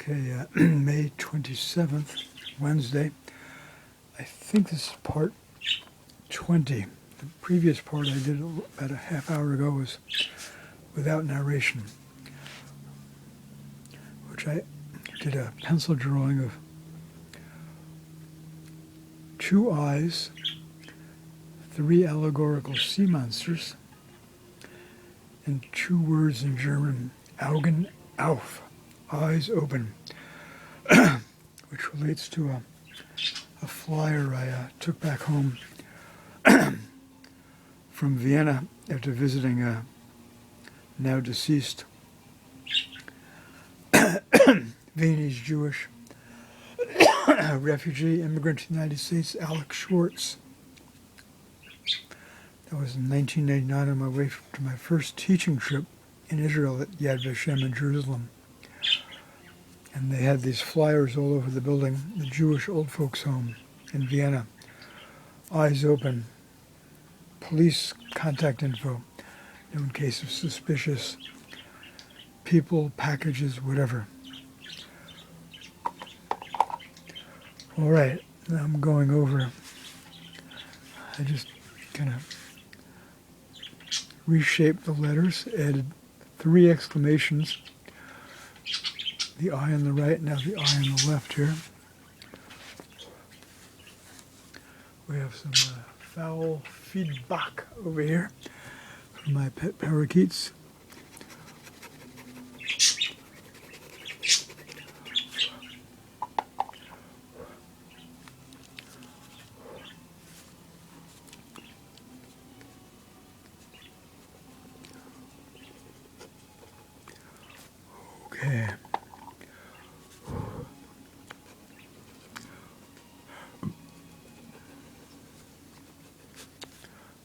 Okay, May 27th, Wednesday. I think this is part 20. The previous part I did about a half hour ago was without narration, which I did a pencil drawing of 2 eyes, 3 allegorical sea monsters, and 2 words in German, Augen auf, eyes open, which relates to a flyer I took back home from Vienna after visiting a now deceased Viennese Jewish refugee immigrant to the United States, Alex Schwartz. That was in 1989 on my way to my first teaching trip in Israel at Yad Vashem in Jerusalem. And they had these flyers all over the building, the Jewish old folks home in Vienna. Eyes open, police contact info, in case of suspicious people, packages, whatever. All right, now I'm going over. I just kind of reshaped the letters, added 3 exclamations. The I on the right, now the I on the left here. We have some foul feedback over here from my pet parakeets. Okay.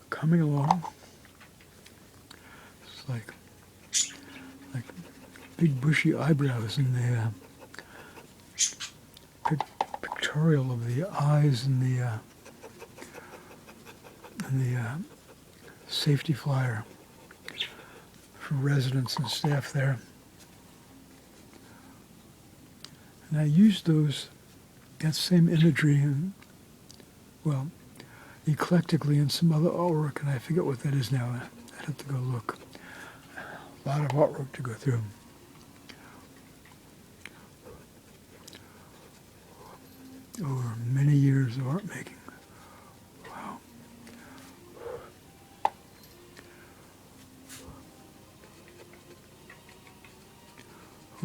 Coming along, it's like big bushy eyebrows in the pictorial of the eyes and the safety flyer for residents and staff there. And I used that same imagery and, well, eclectically in some other artwork, and I forget what that is now. I'd have to go look. A lot of artwork to go through. Over many years of art making. Wow.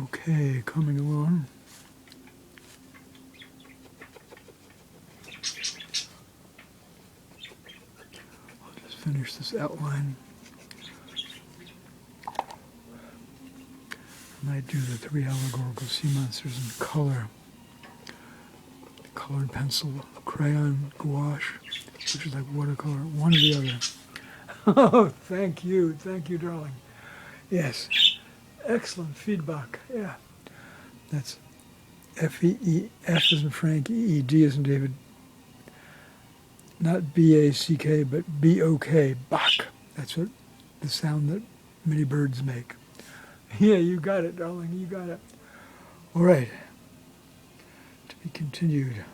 Okay, coming along. Finish this outline. I might do the 3 allegorical sea monsters in color. Colored pencil, crayon, gouache, which is like watercolor, one or the other. Oh, thank you, darling. Yes, excellent feedback. Yeah, that's F-E-E, F as in Frank, E-E, D as in David. Not B-A-C-K, but B-O-K, bach. That's what the sound that many birds make. Yeah, you got it, darling, you got it. All right, to be continued.